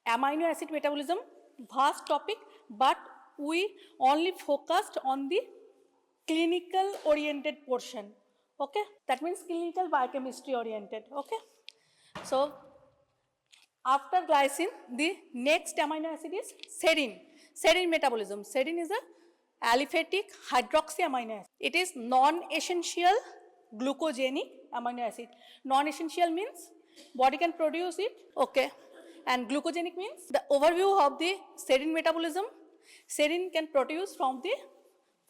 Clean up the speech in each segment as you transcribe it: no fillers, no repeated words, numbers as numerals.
amino acid metabolism, vast topic, but we only focused on the clinical oriented portion. Okay, that means clinical biochemistry oriented. Okay, so after glycine, the next amino acid is serine. Serine metabolism. Serine is a aliphatic hydroxy amino acid. It is non-essential glucogenic amino acid. Non-essential means body can produce it. Okay. And glucogenic means the overview of the serine metabolism. Serine can produce from the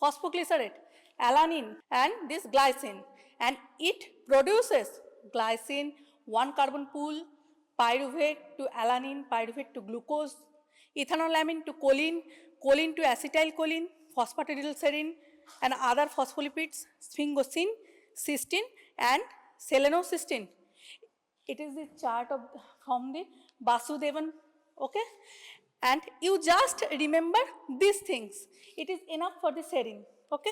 phosphoglycerate, alanine and this glycine, and it produces glycine, one carbon pool, pyruvate to alanine, pyruvate to glucose, ethanolamine to choline, choline to acetylcholine, phosphatidylserine and other phospholipids, sphingosine, cysteine and selenocysteine. It is the chart of from the Vasudevan, okay? And you just remember these things. It is enough for the serine, okay?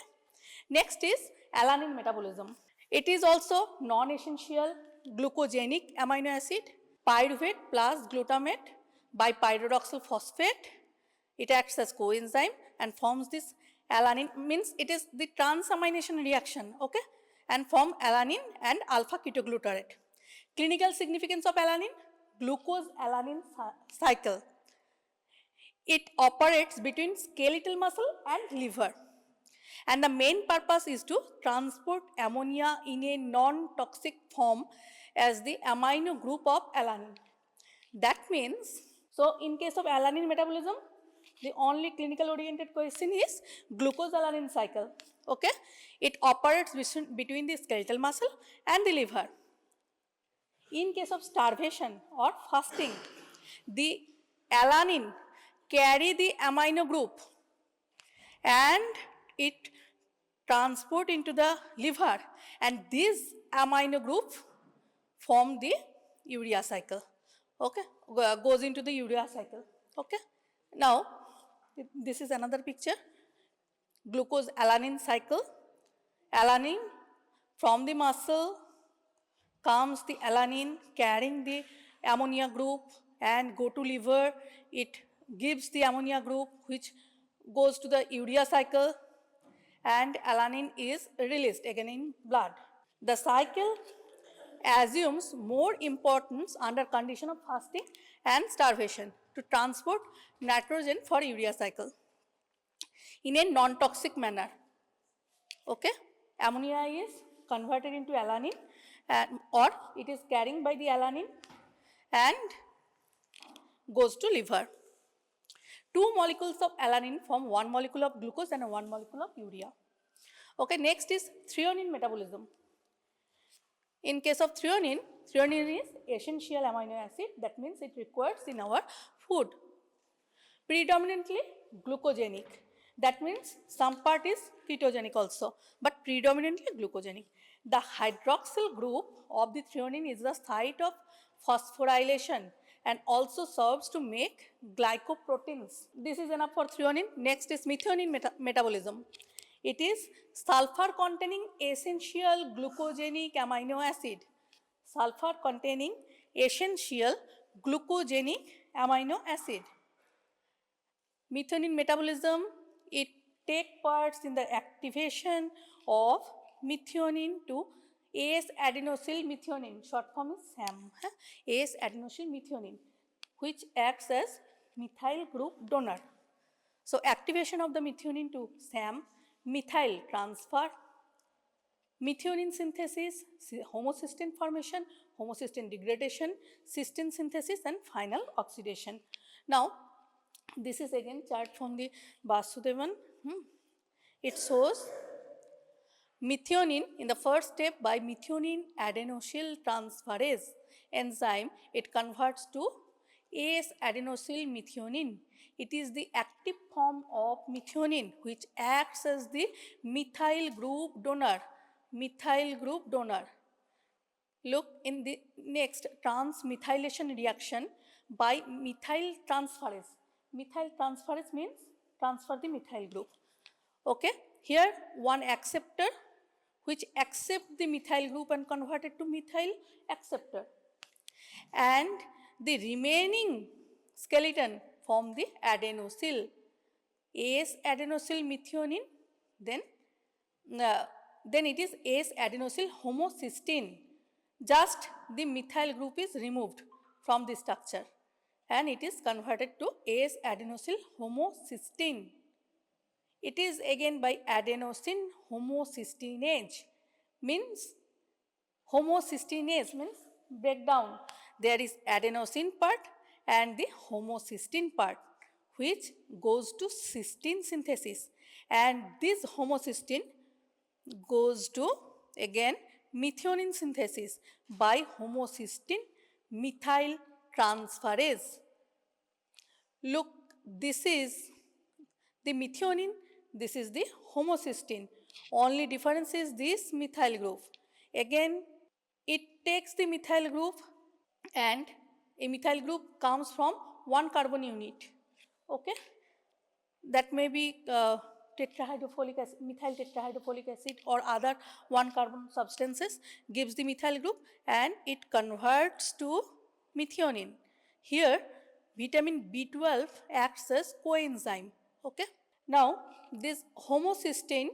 Next is alanine metabolism. It is also non-essential glucogenic amino acid, pyruvate plus glutamate by pyridoxal phosphate. It acts as coenzyme and forms this alanine, means it is the transamination reaction, okay? And form alanine and alpha ketoglutarate. Clinical significance of alanine, glucose-alanine cycle. It operates between skeletal muscle and liver. And the main purpose is to transport ammonia in a non-toxic form as the amino group of alanine. That means, so in case of alanine metabolism, the only clinical oriented question is glucose-alanine cycle. Okay? It operates between the skeletal muscle and the liver. In case of starvation or fasting, the alanine carry the amino group and it transport into the liver, and this amino group form the urea cycle. Okay, goes into the urea cycle. Okay, now this is another picture. Glucose alanine cycle. Alanine from the muscle comes the alanine carrying the ammonia group and go to liver. It gives the ammonia group which goes to the urea cycle and alanine is released again in blood. The cycle assumes more importance under condition of fasting and starvation to transport nitrogen for urea cycle in a non-toxic manner. Okay, ammonia is converted into alanine or it is carrying by the alanine and goes to liver. Two molecules of alanine form one molecule of glucose and one molecule of urea. Okay, next is threonine metabolism. In case of threonine, threonine is essential amino acid, that means it requires in our food. Predominantly glucogenic, that means some part is ketogenic also, but predominantly glucogenic. The hydroxyl group of the threonine is the site of phosphorylation and also serves to make glycoproteins. This is enough for threonine. Next is methionine metabolism. It is sulfur containing essential glucogenic amino acid. Sulfur containing essential glucogenic amino acid. Methionine metabolism, it take parts in the activation of methionine to S-adenosyl methionine, short form is SAM, S-adenosyl methionine, which acts as methyl group donor. So activation of the methionine to SAM, methyl transfer, methionine synthesis, homocysteine formation, homocysteine degradation, cysteine synthesis and final oxidation. Now, this is again chart from the Vasudevan. It shows methionine in the first step by methionine adenosyl transferase enzyme. It converts to S-adenosyl methionine. It is the active form of methionine which acts as the methyl group donor. Methyl group donor. Look in the next transmethylation reaction by methyl transferase. Methyl transferase means transfer the methyl group. Okay, here one acceptor which accept the methyl group and convert it to methyl acceptor. And the remaining skeleton form the adenosyl. S-adenosyl methionine, then it is S-adenosyl homocysteine. Just the methyl group is removed from the structure and it is converted to S-adenosyl homocysteine. It is again by adenosine homocysteinase, means homocysteinase means breakdown. There is adenosine part and the homocysteine part which goes to cysteine synthesis, and this homocysteine goes to again methionine synthesis by homocysteine methyl transferase. Look, this is the methionine, this is the homocysteine. Only difference is this methyl group. Again, it takes the methyl group and a methyl group comes from one carbon unit. Okay, that may be tetrahydrofolic acid, methyl tetrahydrofolic acid or other one carbon substances gives the methyl group and it converts to methionine. Here vitamin B12 acts as coenzyme. Okay, now this homocysteine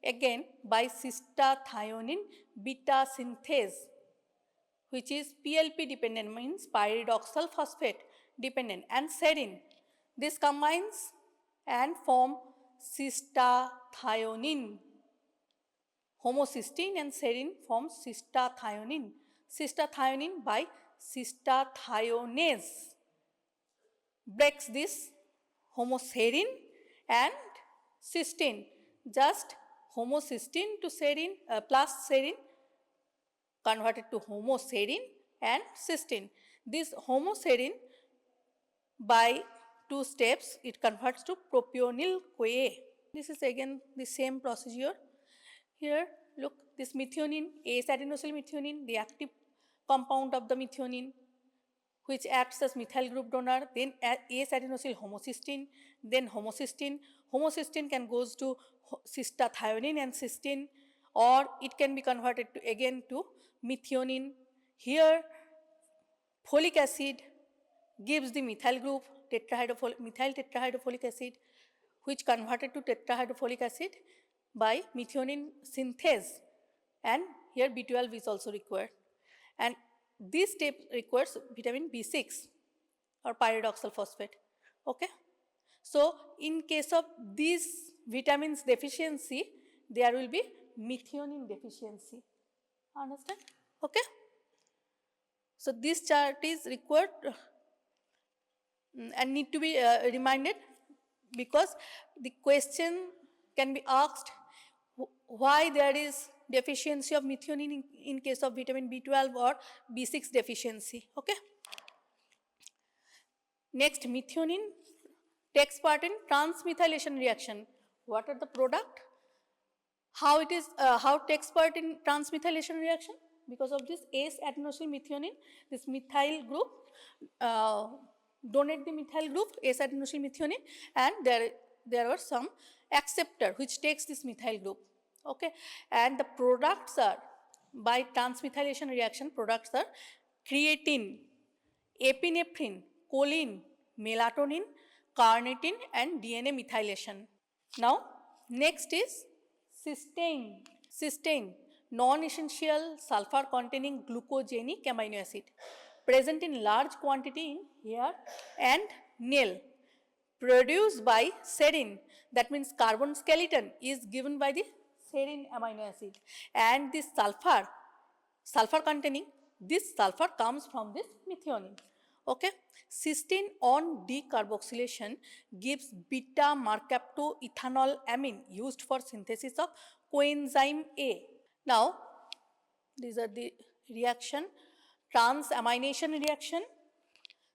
again by cystathionine beta synthase, which is PLP dependent, means pyridoxal phosphate dependent, and serine. This combines and form cystathionine. Homocysteine and serine form cystathionine. Cystathionine by cystathionase breaks this homoserine and cysteine. Just homocysteine to serine plus serine converted to homoserine and cysteine. This homoserine by two steps it converts to propionyl CoA. This is again the same procedure. Here look, this methionine, S-adenosyl methionine, the active compound of the methionine which acts as methyl group donor, then S-adenosyl homocysteine, then homocysteine. Homocysteine can goes to cystathionine and cysteine, or it can be converted to again to methionine. Here folic acid gives the methyl group methyl tetrahydrofolic acid, which converted to tetrahydrofolic acid by methionine synthase, and here B12 is also required, and this step requires vitamin B6 or pyridoxal phosphate. Okay, so in case of these vitamins deficiency, there will be methionine deficiency. Understand? Okay, so this chart is required and need to be reminded, because the question can be asked why there is deficiency of methionine in case of vitamin B12 or B6 deficiency. Okay. Next, methionine takes part in transmethylation reaction. What are the product? How it is, how takes part in transmethylation reaction? Because of this S-adenosyl methionine, this methyl group donate the methyl group S-adenosyl methionine, and there are some acceptor which takes this methyl group. Okay, and the products are, by transmethylation reaction, products are creatine, epinephrine, choline, melatonin, carnitine, and DNA methylation. Now, next is cysteine. Cysteine, non-essential sulfur-containing glucogenic amino acid, present in large quantity in hair and nail, produced by serine. That means carbon skeleton is given by the serine amino acid, and this sulfur containing, this sulfur comes from this methionine. Okay, cysteine on decarboxylation gives beta mercaptoethanol amine used for synthesis of coenzyme A. Now, these are the reaction: transamination reaction,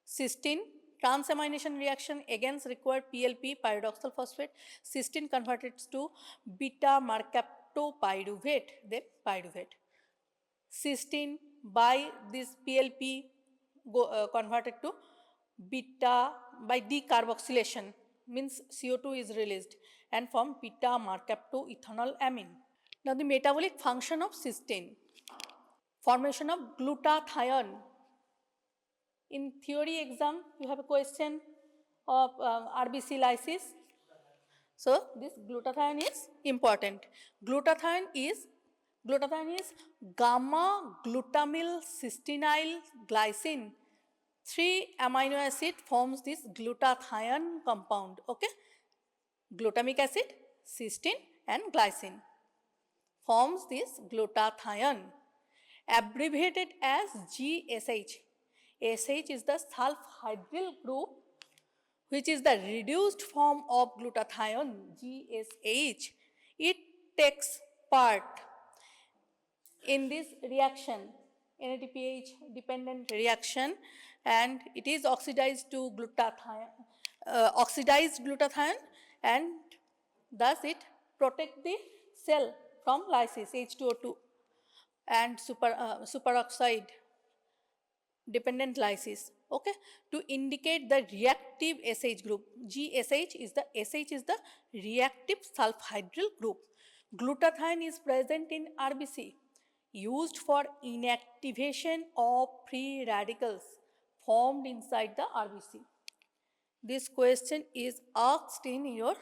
cysteine. Transamination reaction again require PLP, pyridoxal phosphate. Cysteine converted to beta mercaptopyruvate, then pyruvate. Cysteine by this PLP converted to beta by decarboxylation, means CO2 is released and form beta mercaptoethanol amine. Now the metabolic function of cysteine: formation of glutathione, In theory exam, you have a question of RBC lysis. So this glutathione is important. Glutathione is gamma glutamyl cystenyl glycine. 3 amino acid forms this glutathione compound. Okay, glutamic acid, cysteine, and glycine forms this glutathione, abbreviated as GSH. SH is the sulfhydryl group, which is the reduced form of glutathione, GSH. It takes part in this reaction, NADPH dependent reaction, and it is oxidized to oxidized glutathione, and thus it protects the cell from lysis, H2O2, and superoxide dependent lysis. Okay, to indicate the reactive SH group. GSH is the reactive sulfhydryl group. Glutathione is present in RBC, used for inactivation of free radicals formed inside the RBC. This question is asked in your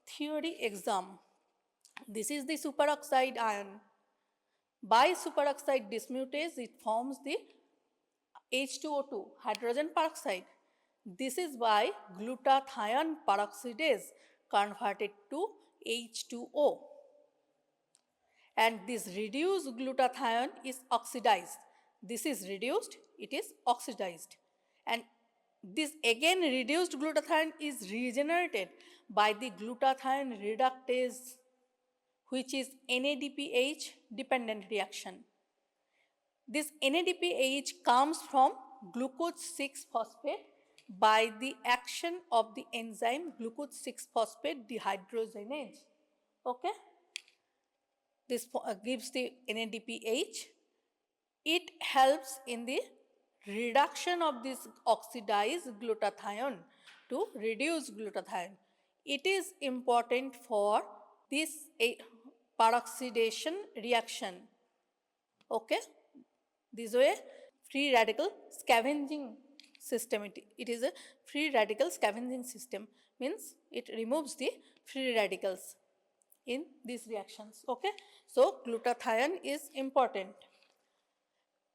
theory exam. This is the superoxide ion. By superoxide dismutase, it forms the H2O2, hydrogen peroxide. This is why glutathione peroxidase converted to H2O. And this reduced glutathione is oxidized. This is reduced, it is oxidized. And this again reduced glutathione is regenerated by the glutathione reductase, which is NADPH dependent reaction. This NADPH comes from glucose 6-phosphate by the action of the enzyme glucose 6-phosphate dehydrogenase. Okay? This gives the NADPH. It helps in the reduction of this oxidized glutathione to reduce glutathione. It is important for this peroxidation reaction. Okay? This way, free radical scavenging system. It is a free radical scavenging system, means it removes the free radicals in these reactions. Okay, so glutathione is important.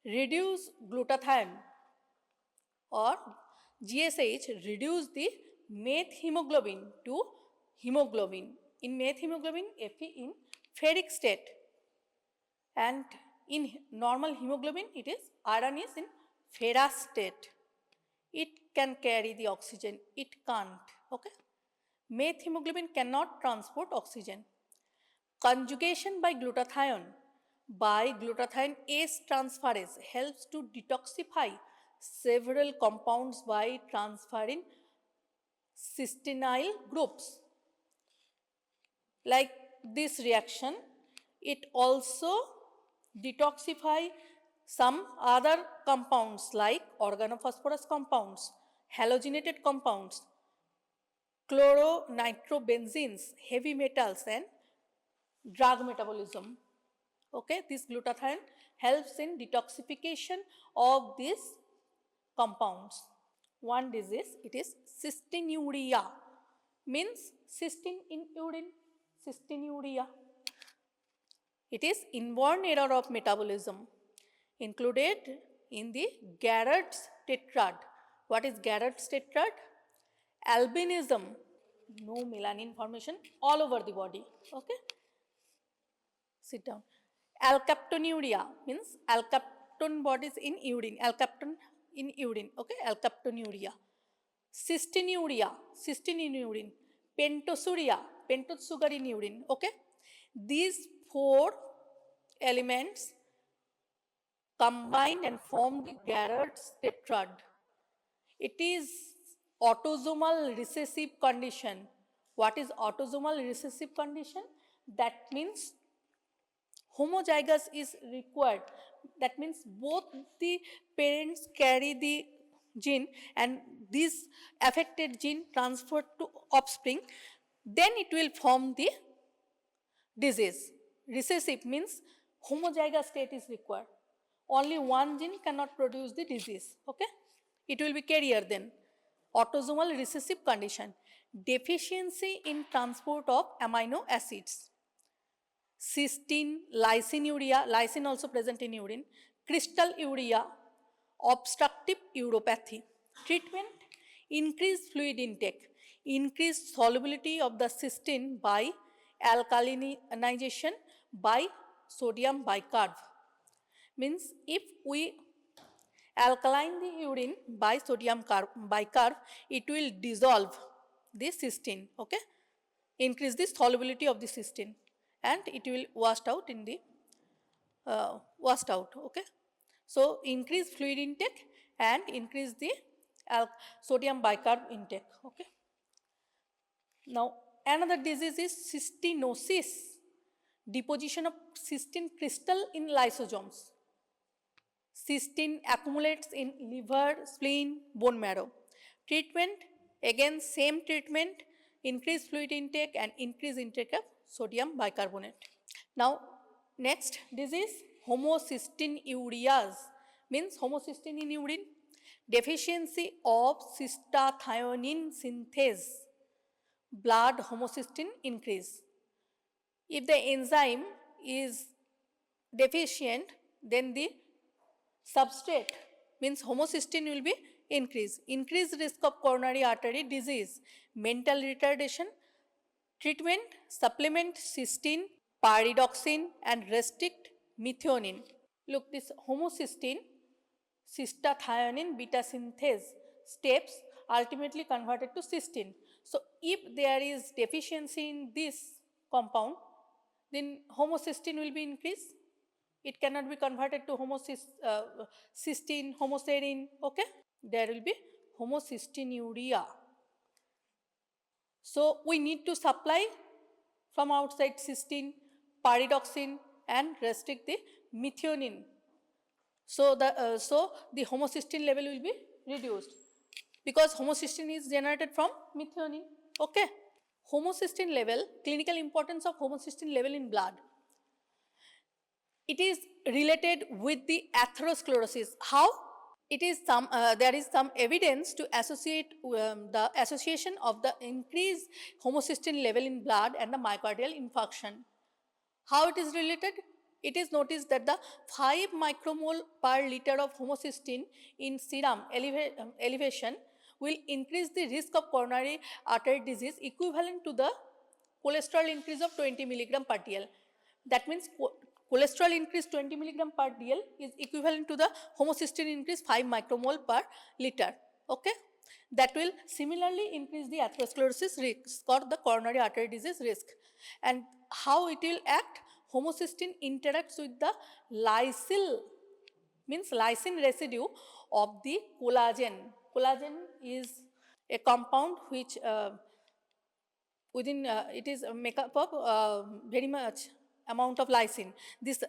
Reduce glutathione or GSH reduce the methemoglobin to hemoglobin. In methemoglobin, Fe in ferric state, and in normal hemoglobin, it is iron is in ferrous state. It can carry the oxygen, it can't. Okay, methemoglobin cannot transport oxygen. Conjugation by glutathione S transferase helps to detoxify several compounds by transferring cystenyl groups. Like this reaction, it also detoxify some other compounds like organophosphorus compounds, halogenated compounds, chloronitrobenzenes, heavy metals, and drug metabolism. Okay, this glutathione helps in detoxification of these compounds. One disease, it is cystinuria, means cystine in urine, cystinuria. It is inborn error of metabolism, included in the Garrett's tetrad. What is Garrett's tetrad? Albinism, no melanin formation all over the body. Okay, sit down. Alkaptonuria means alkapton bodies in urine, alkapton in urine. Okay, alkaptonuria. Cystinuria, cystine in urine. Pentosuria, pentose sugar in urine. Okay, these 4 elements combine and form the Garrett's tetrad. It is autosomal recessive condition. What is autosomal recessive condition? That means homozygous is required. That means both the parents carry the gene and this affected gene transferred to offspring, then it will form the disease. Recessive means homozygous state is required. Only one gene cannot produce the disease. Okay, it will be carrier then. Autosomal recessive condition, deficiency in transport of amino acids. Cysteine, lysinuria, lysine also present in urine, crystalluria, obstructive uropathy. Treatment, increased fluid intake, increased solubility of the cysteine by alkalinization by sodium bicarb. Means if we alkaline the urine by sodium bicarb, it will dissolve the cysteine, okay? Increase the solubility of the cysteine and it will washed out in the okay? So increase fluid intake and increase the sodium bicarb intake, okay? Now another disease is cystinosis, deposition of cysteine crystal in lysosomes. Cysteine accumulates in liver, spleen, bone marrow. Treatment, again same treatment, increase fluid intake and increase intake of sodium bicarbonate. Now next disease, homocysteinurias, means homocysteine in urine, deficiency of cystathionin synthase, blood homocysteine increase. If the enzyme is deficient, then the substrate means homocysteine will be increased. Increased risk of coronary artery disease, mental retardation. Treatment, supplement cysteine, pyridoxine and restrict methionine. Look, this homocysteine, cystathionin beta synthase steps ultimately converted to cysteine. So if there is deficiency in this compound, then homocysteine will be increased. It cannot be converted to cysteine, homoserine, okay? There will be homocysteinuria. So we need to supply from outside cysteine, pyridoxine and restrict the methionine. So the homocysteine level will be reduced because homocysteine is generated from methionine, okay? Homocysteine level, clinical importance of homocysteine level in blood. It is related with the atherosclerosis. How? It is there is some evidence to associate the association of the increased homocysteine level in blood and the myocardial infarction. How it is related? It is noticed that the 5 micromole per liter of homocysteine in serum elevation will increase the risk of coronary artery disease equivalent to the cholesterol increase of 20 milligram per dl. That means cholesterol increase 20 milligram per dl is equivalent to the homocysteine increase 5 micromole per liter, okay? That will similarly increase the atherosclerosis risk or the coronary artery disease risk. And how it will act? Homocysteine interacts with the lysyl, means lysine residue of the collagen. Collagen is a compound which within it is make up of very much amount of lysine. This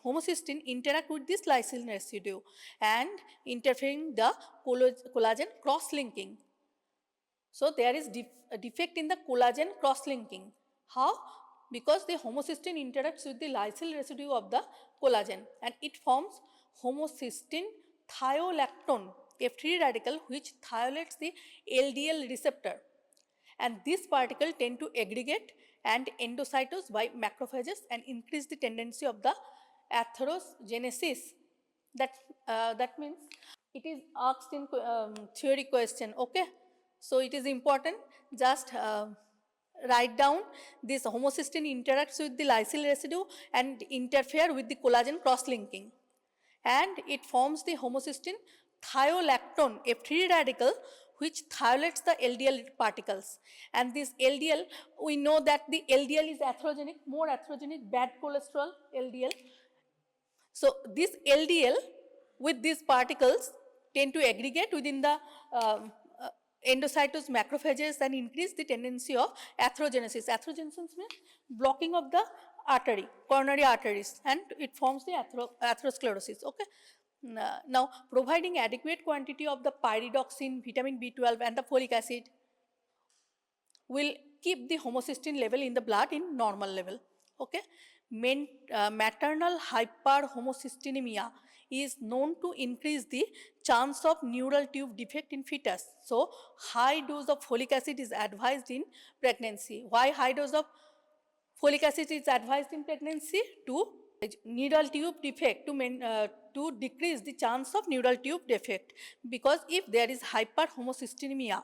homocysteine interact with this lysine residue and interfering the collagen cross-linking. So there is a defect in the collagen cross-linking. How? Because the homocysteine interacts with the lysyl residue of the collagen and it forms homocysteine thiolactone, a free radical which thiolates the LDL receptor. And this particle tend to aggregate and endocytose by macrophages and increase the tendency of the atherogenesis. That means it is asked in theory question, okay? So it is important, just write down this homocysteine interacts with the lysyl residue and interfere with the collagen cross-linking. And it forms the homocysteine thiolactone, a free radical which thiolates the LDL particles. And this LDL, we know that the LDL is atherogenic, more atherogenic, bad cholesterol, LDL. So this LDL with these particles tend to aggregate within the endocytose macrophages and increase the tendency of atherogenesis. Atherogenesis means blocking of the artery, coronary arteries, and it forms the atherosclerosis, okay? Now, providing adequate quantity of the pyridoxine, vitamin B12 and the folic acid will keep the homocysteine level in the blood in normal level, okay? Maternal hyperhomocysteinemia is known to increase the chance of neural tube defect in fetus. So, high dose of folic acid is advised in pregnancy. Why high dose of folic acid is advised in pregnancy? To neural tube defect, to decrease the chance of neural tube defect, because if there is hyperhomocystinemia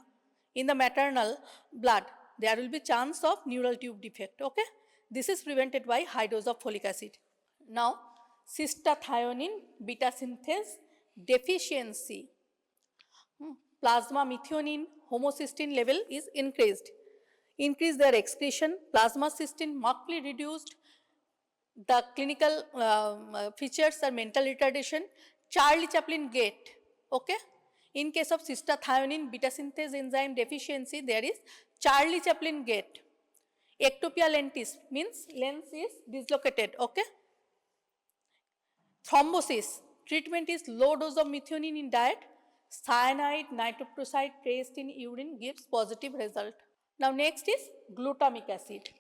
in the maternal blood, there will be chance of neural tube defect. Okay, this is prevented by high dose of folic acid. Now, cystathionin beta synthase deficiency, plasma methionine homocysteine level is increased. Increase their excretion, plasma cysteine markedly reduced. The clinical features are mental retardation, Charlie Chaplin gait. Okay, in case of cystathionin beta synthase enzyme deficiency, there is Charlie Chaplin gait. Ectopia lentis means lens is dislocated. Okay, thrombosis, treatment is low dose of methionine in diet. Cyanide, nitroprusside traced in urine gives positive result. Now next is glutamic acid.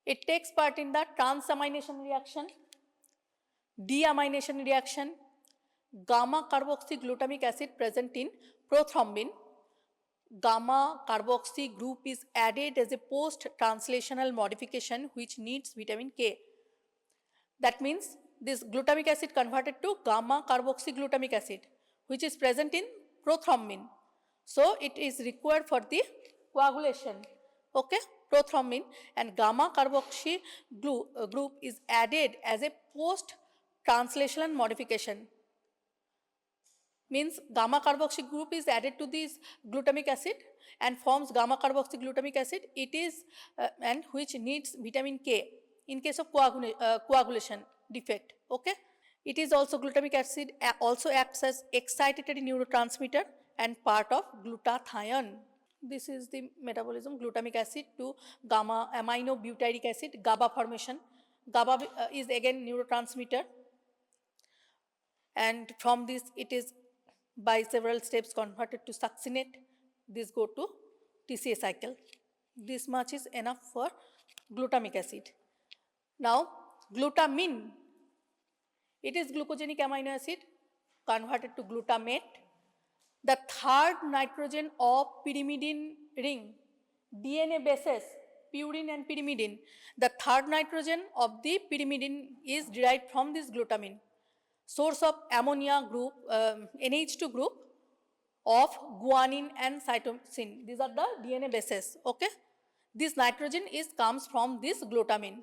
It takes part in the transamination reaction, deamination reaction. Gamma carboxyglutamic acid present in prothrombin. Gamma carboxy group is added as a post-translational modification which needs vitamin K. That means this glutamic acid converted to gamma carboxyglutamic acid, which is present in prothrombin. So it is required for the coagulation. Okay, prothrombin, and gamma carboxy group is added as a post-translational modification. Means gamma carboxy group is added to this glutamic acid and forms gamma carboxyglutamic acid. It is and which needs vitamin K in case of coagulation defect. Okay, it is also glutamic acid also acts as excitatory neurotransmitter and part of glutathione. This is the metabolism, glutamic acid to gamma aminobutyric acid, GABA formation. GABA is again neurotransmitter, and from this it is by several steps converted to succinate. This go to TCA cycle. This much is enough for glutamic acid. Now glutamine, it is glucogenic amino acid converted to glutamate. The third nitrogen of pyrimidine ring, DNA bases, purine and pyrimidine. The third nitrogen of the pyrimidine is derived from this glutamine. Source of ammonia group, NH2 group of guanine and cytosine. These are the DNA bases. Okay, this nitrogen comes from this glutamine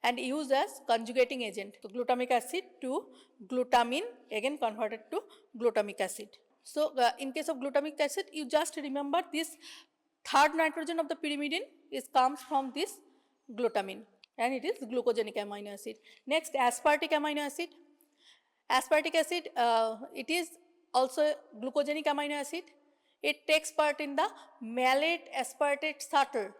and used as conjugating agent. So glutamic acid to glutamine again converted to glutamic acid. So in case of glutamic acid, you just remember this third nitrogen of the pyrimidine comes from this glutamine, and it is glucogenic amino acid. Next, aspartic amino acid. Aspartic acid, it is also glucogenic amino acid. It takes part in the malate aspartate starter.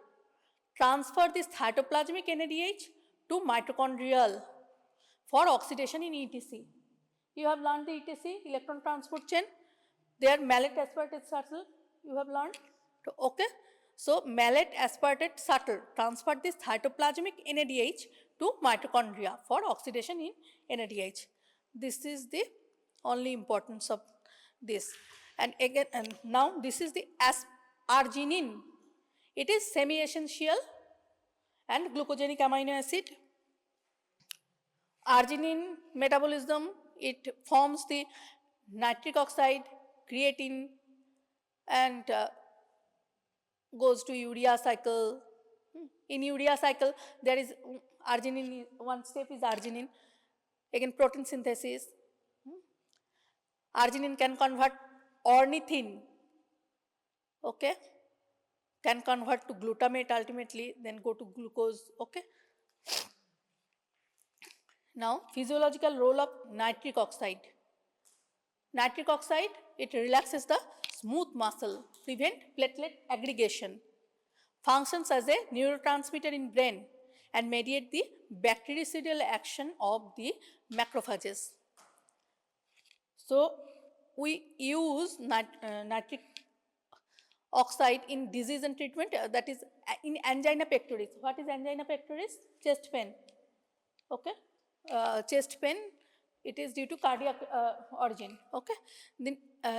Transfer this cytoplasmic NADH to mitochondrial for oxidation in ETC. You have learned the ETC, electron transport chain. Their malate aspartate shuttle you have learned. Okay, so malate aspartate shuttle transfer this cytoplasmic NADH to mitochondria for oxidation in NADH. This is the only importance of this. And again, and now this is the arginine. It is semi-essential and glucogenic amino acid. Arginine metabolism, it forms the nitric oxide, creatine, and goes to urea cycle. In urea cycle, there is arginine, one step is arginine. Again, protein synthesis. Arginine can convert ornithine, okay, can convert to glutamate ultimately, then go to glucose. Okay. Now, physiological role of nitric oxide. Nitric oxide, it relaxes the smooth muscle, prevent platelet aggregation, functions as a neurotransmitter in brain, and mediate the bactericidal action of the macrophages. So, we use nitric oxide in disease and treatment, that is in angina pectoris. What is angina pectoris? Chest pain. Okay, chest pain it is due to cardiac origin. Okay. Then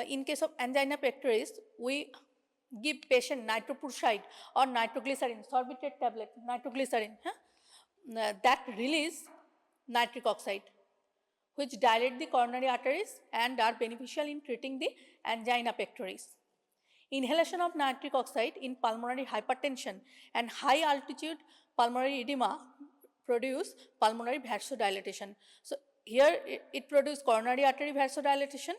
in case of angina pectoris, we give patient nitroprusside or nitroglycerin, sorbitrate tablet, nitroglycerin, that release nitric oxide, which dilate the coronary arteries and are beneficial in treating the angina pectoris. Inhalation of nitric oxide in pulmonary hypertension and high altitude pulmonary edema produce pulmonary vasodilatation. So here it produces coronary artery vasodilatation.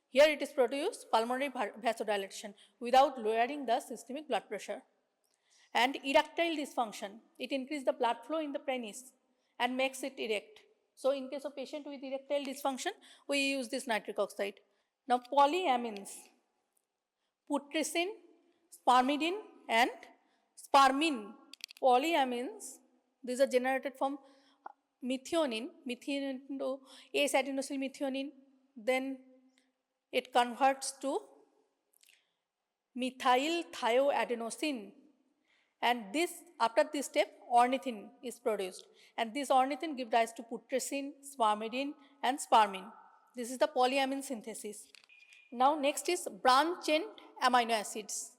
Here it is produced pulmonary vasodilatation without lowering the systemic blood pressure. And erectile dysfunction, it increases the blood flow in the penis and makes it erect. So in case of patient with erectile dysfunction, we use this nitric oxide. Now polyamines, putrescine, spermidine and spermine. Polyamines, these are generated from methionine, methionine to acetinosyl methionine, then it converts to methyl thioadenosine, and this, after this step, ornithine is produced, and this ornithine gives rise to putrescine, spermidine and spermine. This is the polyamine synthesis. Now next is branch chain amino acids.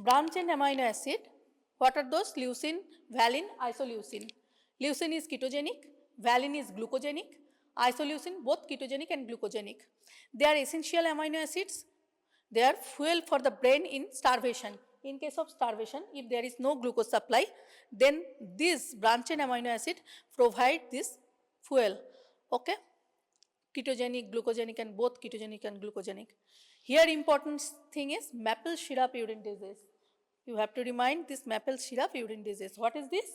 Branch chain amino acid, what are those? Leucine, valine, isoleucine. Leucine is ketogenic, valine is glucogenic, isoleucine both ketogenic and glucogenic. They are essential amino acids. They are fuel for the brain in starvation. In case of starvation, if there is no glucose supply, then this branch chain amino acid provide this fuel. Okay, ketogenic, glucogenic, and both ketogenic and glucogenic. Here important thing is maple syrup urine disease. You have to remind this maple syrup urine disease. What is this?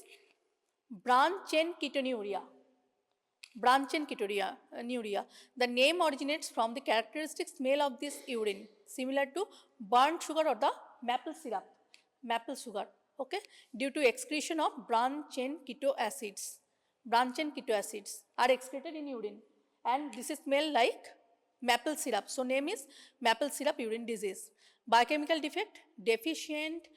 Branch chain ketonuria. Branch chain ketonuria. The name originates from the characteristic smell of this urine, similar to burnt sugar or the maple syrup, maple sugar. Okay, due to excretion of branch chain keto acids. Branch chain keto acids are excreted in urine, and this is smell like maple syrup. So name is maple syrup urine disease. Biochemical defect, deficient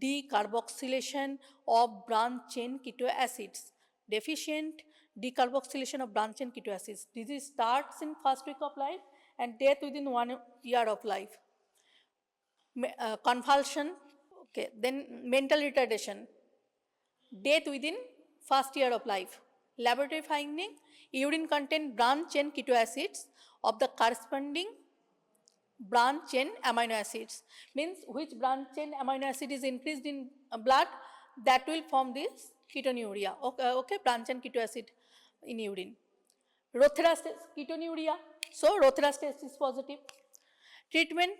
decarboxylation of branch chain keto acids. Deficient decarboxylation of branch chain keto acids. Disease starts in first week of life and death within 1 year of life. Convulsion, okay, then mental retardation, death within first year of life. Laboratory finding, urine contain branch chain keto acids of the corresponding branch chain amino acids. Means which branch chain amino acid is increased in blood, that will form this ketonuria. Okay, branch chain keto acid in urine. Rothera's ketonuria, so Rothera's test is positive. Treatment,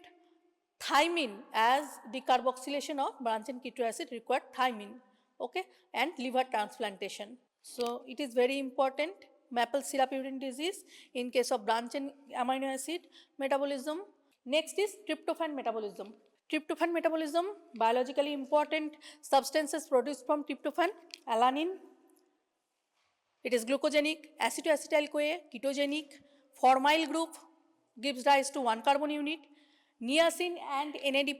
thymine, as decarboxylation of branch chain keto acid required thymine, okay, and liver transplantation. So it is very important, maple syrup urine disease in case of branch chain amino acid metabolism. Next is tryptophan metabolism. Tryptophan metabolism, biologically important substances produced from tryptophan, alanine, it is glucogenic, acetoacetyl-CoA, ketogenic, formyl group gives rise to 1 carbon unit, niacin and NAD+,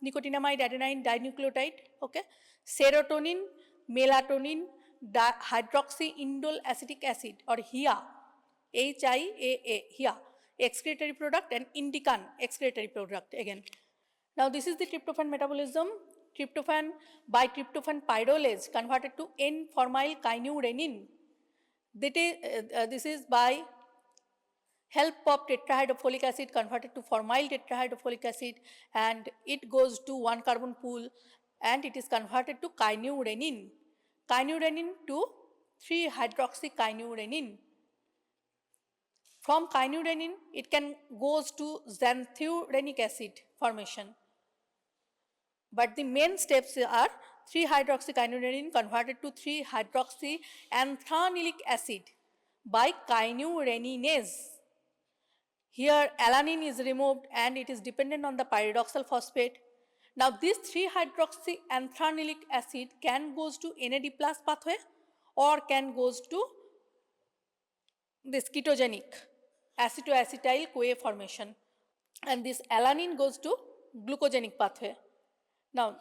nicotinamide adenine dinucleotide, okay, serotonin, melatonin, hydroxyindole acetic acid or HIA, HIAA, excretory product, and indican, excretory product again. Now this is the tryptophan metabolism. Tryptophan by tryptophan pyrrolase converted to N-formyl kynurenine. This is by help of tetrahydrofolic acid converted to formyl tetrahydrofolic acid, and it goes to 1 carbon pool and it is converted to kynurenine. Kynurenine to 3-hydroxykynurenine. From kynurenine, it can goes to xanthurenic acid formation. But the main steps are 3-hydroxykynurenine converted to 3-hydroxyanthranilic acid by kynureninase. Here alanine is removed and it is dependent on the pyridoxal phosphate. Now this 3-hydroxyanthranilic acid can goes to NAD+ pathway or can goes to this ketogenic acetoacetyl-CoA formation, and this alanine goes to glucogenic pathway. Now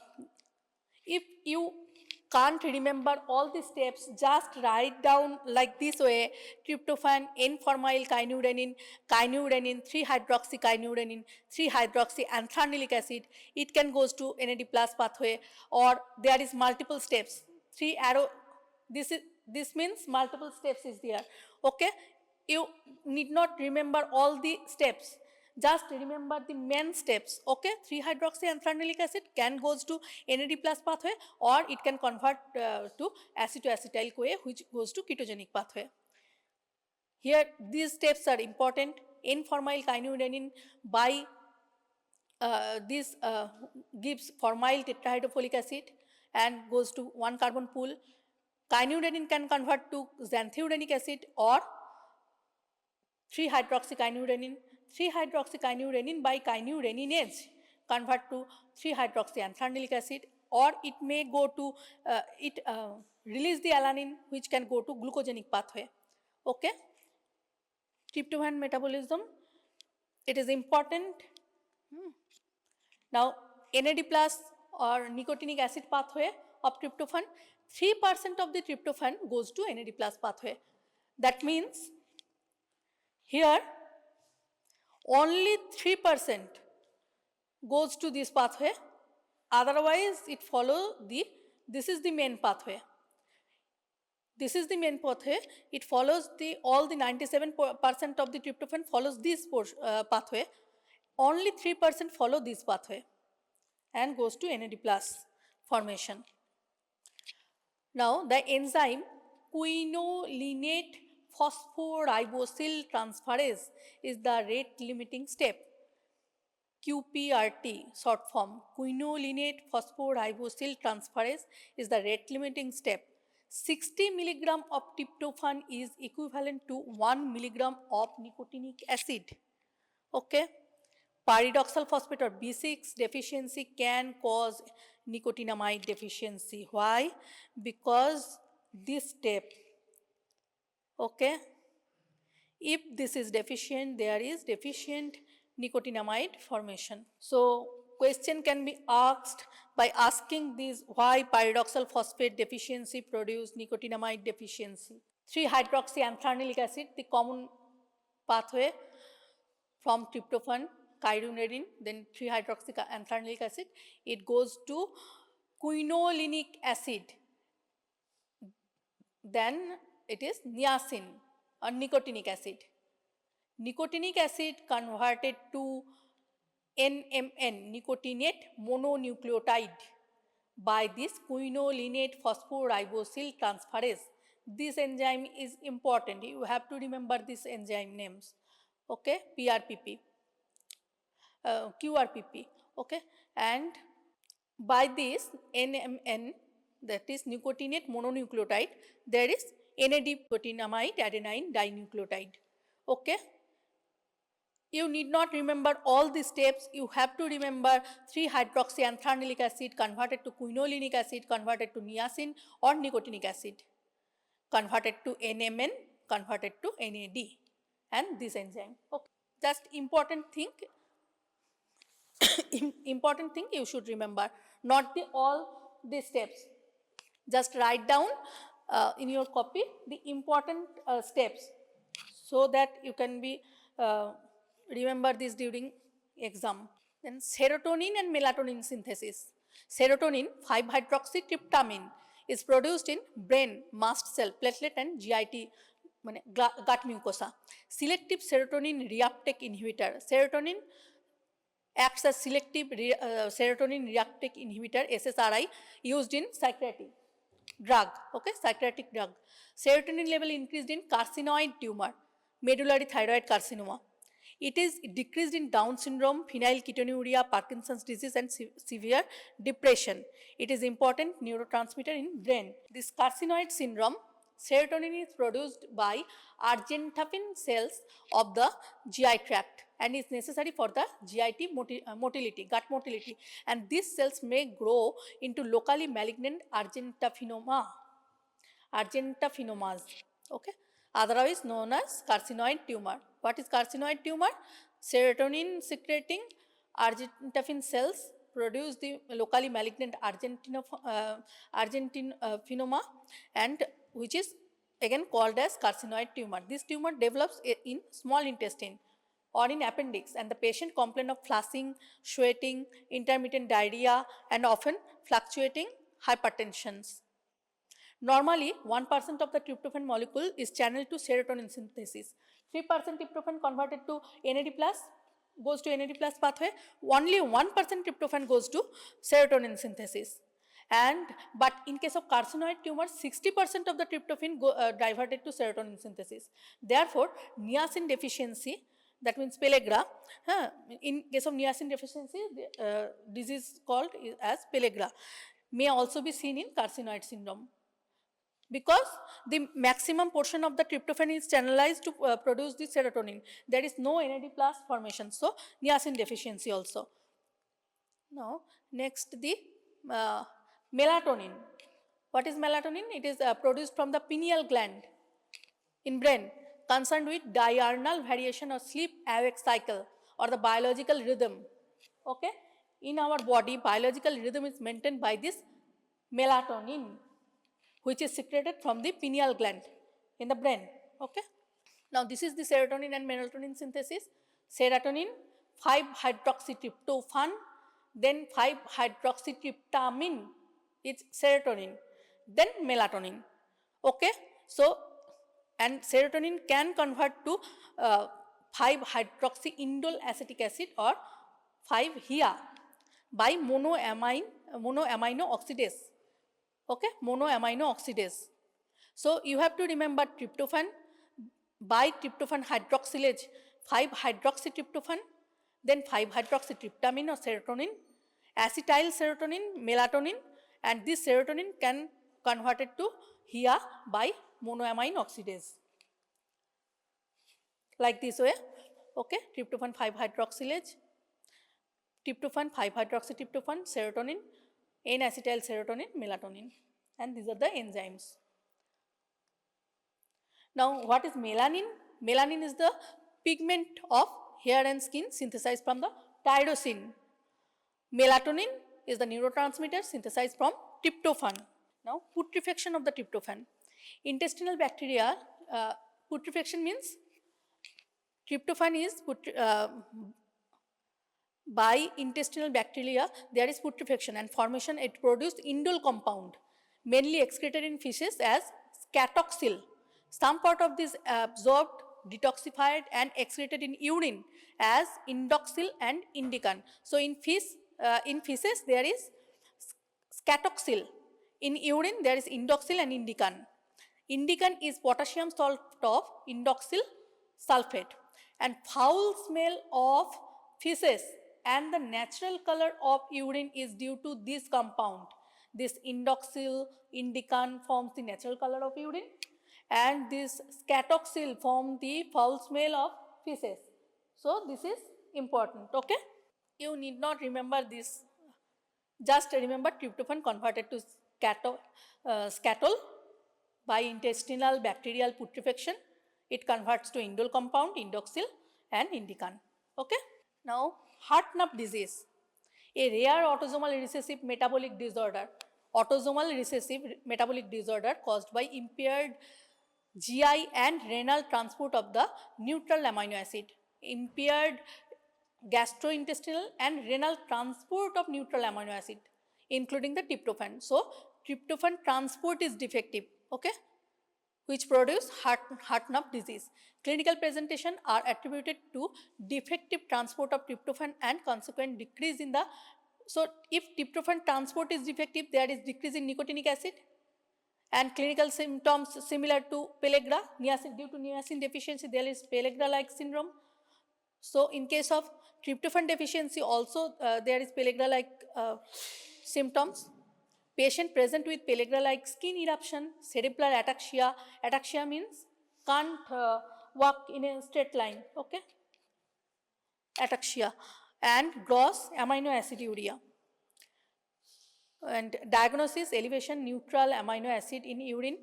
if you can't remember all the steps, just write down like this way: tryptophan, N-formyl kynurenine, kynurenine, 3-hydroxykynurenine, 3-hydroxyanthranilic acid. It can goes to NAD plus pathway, or there is multiple steps. 3 arrow. This means multiple steps is there. Okay, you need not remember all the steps. Just remember the main steps. Okay, 3-hydroxyanthranilic acid can goes to NAD plus pathway, or it can convert to acetoacetyl CoA, which goes to ketogenic pathway. Here these steps are important. N-formyl kynurenine by this gives formyl tetrahydrofolic acid and goes to 1 carbon pool. Kynurenine can convert to xanthurenic acid or 3-hydroxykynurenine. 3-hydroxykynurenine by kynureninase convert to 3-hydroxyanthranilic acid, or it may go to release the alanine, which can go to glucogenic pathway. Okay, tryptophan metabolism, it is important. Now NAD plus or nicotinic acid pathway of tryptophan, 3% of the tryptophan goes to NAD plus pathway. That means here only 3% goes to this pathway, otherwise it follow this is the main pathway. This is the main pathway. It follows all the 97% of the tryptophan follows this pathway. Only 3% follow this pathway and goes to NAD plus formation. Now the enzyme quinolinate phosphoribosyl transferase is the rate limiting step. QPRT short form, quinolinate phosphoribosyl transferase, is the rate limiting step. 60 milligram of tryptophan is equivalent to 1 milligram of nicotinic acid. Okay, pyridoxal phosphate or B6 deficiency can cause nicotinamide deficiency. Why? Because this step, okay, if this is deficient, there is deficient nicotinamide formation. So question can be asked by asking this: why pyridoxal phosphate deficiency produce nicotinamide deficiency? 3-hydroxyanthranilic acid, the common pathway from tryptophan, kynurenine, then 3-hydroxyanthranilic acid, it goes to quinolinic acid, then it is niacin or nicotinic acid. Nicotinic acid converted to NMN, nicotinate mononucleotide, by this quinolinate phosphoribosyl transferase. This enzyme is important. You have to remember these enzyme names. Okay, PRPP, QRPP. Okay, and by this NMN, that is nicotinate mononucleotide, there is NAD nicotinamide adenine dinucleotide. Okay, you need not remember all the steps. You have to remember 3-hydroxyanthranilic acid converted to quinolinic acid, converted to niacin or nicotinic acid, converted to NMN, converted to NAD, and this enzyme. Okay, just important thing important thing you should remember, not all the steps. Just write down in your copy the important steps, so that you can be remember this during exam. Then serotonin and melatonin synthesis. Serotonin, 5-hydroxytryptamine, is produced in brain, mast cell, platelet and GIT, gut mucosa. Selective serotonin reuptake inhibitor. Serotonin acts as selective serotonin reuptake inhibitor, SSRI, used in psychiatric drug. Okay, psychiatric drug. Serotonin level increased in carcinoid tumor, medullary thyroid carcinoma. It is decreased in Down syndrome, phenylketonuria, Parkinson's disease and severe depression. It is important neurotransmitter in brain. This carcinoid syndrome, serotonin is produced by argintamine cells of the GI tract and is necessary for the GIT motility, gut motility, and these cells may grow into locally malignant argentaphenomas, okay, otherwise known as carcinoid tumor. What is carcinoid tumor? Serotonin secreting argintamine cells produce the locally malignant argentinophenoma, and which is again called as carcinoid tumor. This tumor develops in small intestine or in appendix, and the patient complain of flushing, sweating, intermittent diarrhea, and often fluctuating hypertensions. Normally, 1% of the tryptophan molecule is channeled to serotonin synthesis. 3% tryptophan converted to NAD plus goes to NAD plus pathway. Only 1% tryptophan goes to serotonin synthesis. But in case of carcinoid tumor, 60% of the tryptophan diverted to serotonin synthesis. Therefore, niacin deficiency, that means pellagra. In case of niacin deficiency, the disease called as pellagra may also be seen in carcinoid syndrome, because the maximum portion of the tryptophan is channelized to produce the serotonin. There is no NAD plus formation, so niacin deficiency also. Now, next the melatonin. What is melatonin? It is produced from the pineal gland in brain, concerned with diurnal variation or sleep-awake cycle or the biological rhythm. Okay, in our body, biological rhythm is maintained by this melatonin, which is secreted from the pineal gland in the brain. Okay. Now, this is the serotonin and melatonin synthesis. Serotonin, 5-hydroxytryptophan, then 5-hydroxytryptamine is serotonin, then melatonin. Okay. So, and serotonin can convert to 5-hydroxyindole acetic acid or 5-HIA by monoamino oxidase. Okay, monoamino oxidase. So, you have to remember tryptophan by tryptophan hydroxylase, 5-hydroxytryptophan, then 5-hydroxytryptamine or serotonin, acetyl serotonin, melatonin, and this serotonin can converted to HIA by monoamine oxidase. Like this way, okay, tryptophan 5-hydroxylase, tryptophan 5-hydroxytryptophan, serotonin, N-acetyl serotonin, melatonin, and these are the enzymes. Now, what is melanin? Melanin is the pigment of hair and skin synthesized from the tyrosine. Melatonin is the neurotransmitter synthesized from tryptophan. Now, putrefaction of the tryptophan. Intestinal bacteria, putrefaction means tryptophan is by intestinal bacteria, there is putrefaction and formation. It produced indole compound, mainly excreted in fishes as scatoxyl. Some part of this absorbed, detoxified, and excreted in urine as indoxyl and indican. So, in fishes there is scatoxyl. In urine there is indoxyl and indican. Indican is potassium salt of indoxyl sulfate. And foul smell of feces and the natural color of urine is due to this compound. This indoxyl indican forms the natural color of urine, and this scatoxyl forms the foul smell of feces. So, this is important. Okay? You need not remember this. Just remember tryptophan converted to scatol by intestinal bacterial putrefaction. It converts to indole compound, indoxyl and indican. Okay? Now, Hartnup disease, a rare autosomal recessive metabolic disorder. Autosomal recessive metabolic disorder caused by impaired GI and renal transport of the neutral amino acid. Impaired gastrointestinal and renal transport of neutral amino acid, including the tryptophan. So, tryptophan transport is defective, okay, which produce Hartnup disease. Clinical presentation are attributed to defective transport of tryptophan and consequent decrease in the, so if tryptophan transport is defective, there is decrease in nicotinic acid, and clinical symptoms similar to pellagra, due to niacin deficiency there is pellagra-like syndrome. So, in case of tryptophan deficiency also there is pellagra-like symptoms. Patient present with pellagra-like skin eruption, cerebral ataxia. Ataxia means can't walk in a straight line, okay? Ataxia, and gross amino aciduria. And diagnosis, elevation neutral amino acid in urine,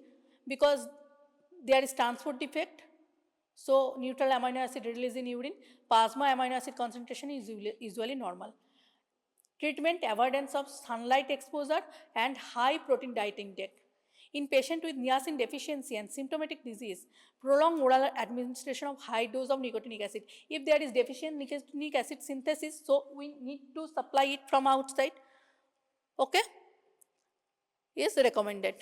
because there is transport defect. So, neutral amino acid release in urine, plasma amino acid concentration is usually normal. Treatment, avoidance of sunlight exposure and high protein diet intake. In patient with niacin deficiency and symptomatic disease, prolonged oral administration of high dose of nicotinic acid. If there is deficient nicotinic acid synthesis, so we need to supply it from outside. Okay, is recommended.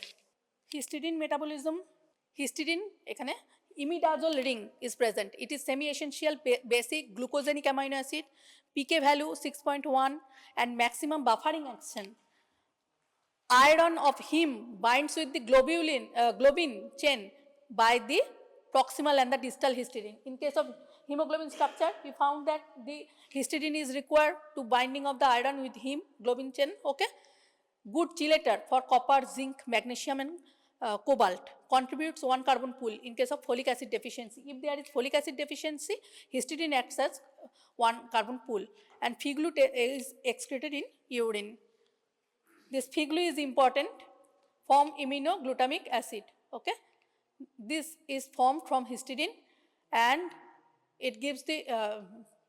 Histidine metabolism. Histidine এখানে imidazole ring is present. It is semi-essential basic glucosenic amino acid, pK value 6.1 and maximum buffering action. Iron of heme binds with the globin chain by the proximal and the distal histidine. In case of hemoglobin structure, we found that the histidine is required to binding of the iron with heme globin chain. Okay, good chelator for copper, zinc, magnesium and cobalt. Contributes 1 carbon pool in case of folic acid deficiency. If there is folic acid deficiency, histidine acts as 1 carbon pool and Figlu is excreted in urine. This Figlu is important, form iminoglutamic acid. Okay, this is formed from histidine and it gives the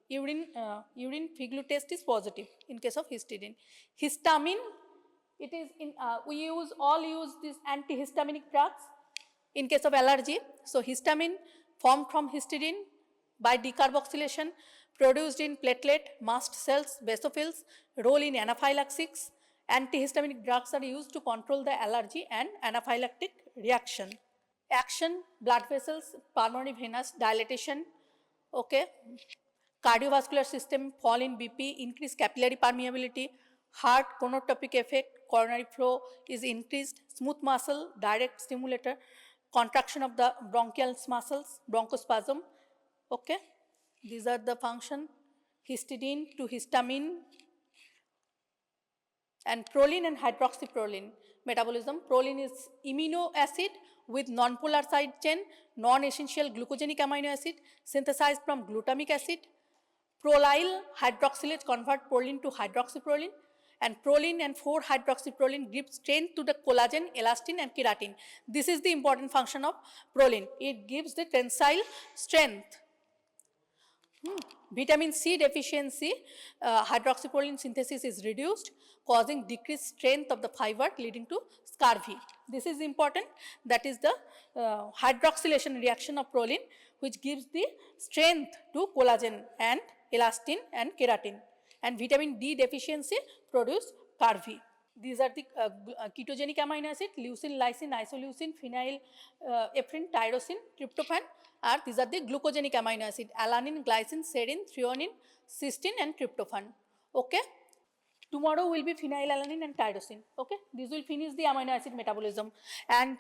urine Figlu test is positive in case of histidine. Histamine, it is in we all use these antihistaminic drugs in case of allergy. So histamine formed from histidine by decarboxylation, produced in platelet, mast cells, basophils, role in anaphylaxis. Antihistaminic drugs are used to control the allergy and anaphylactic reaction. Action, blood vessels, pulmonary venous dilatation. Okay, cardiovascular system, fall in BP, increased capillary permeability, heart chronotropic effect, coronary flow is increased, smooth muscle, direct stimulator, contraction of the bronchial muscles, bronchospasm. Okay, these are the function. Histidine to histamine and proline and hydroxyproline metabolism. Proline is amino acid with non-polar side chain, non-essential glucogenic amino acid synthesized from glutamic acid. Prolyl hydroxylase convert proline to hydroxyproline and proline and 4-hydroxyproline give strength to the collagen, elastin and keratin. This is the important function of proline. It gives the tensile strength. Vitamin C deficiency, hydroxyproline synthesis is reduced, causing decreased strength of the fiber leading to scurvy. This is important. That is the hydroxylation reaction of proline which gives the strength to collagen and elastin and keratin. And vitamin D deficiency produce scurvy. These are the ketogenic amino acid, leucine, lysine, isoleucine, phenyl, ephrine, tyrosine, tryptophan. And these are the glucogenic amino acid, alanine, glycine, serine, threonine, cysteine and tryptophan. Okay. Tomorrow will be phenylalanine and tyrosine. Okay. This will finish the amino acid metabolism. And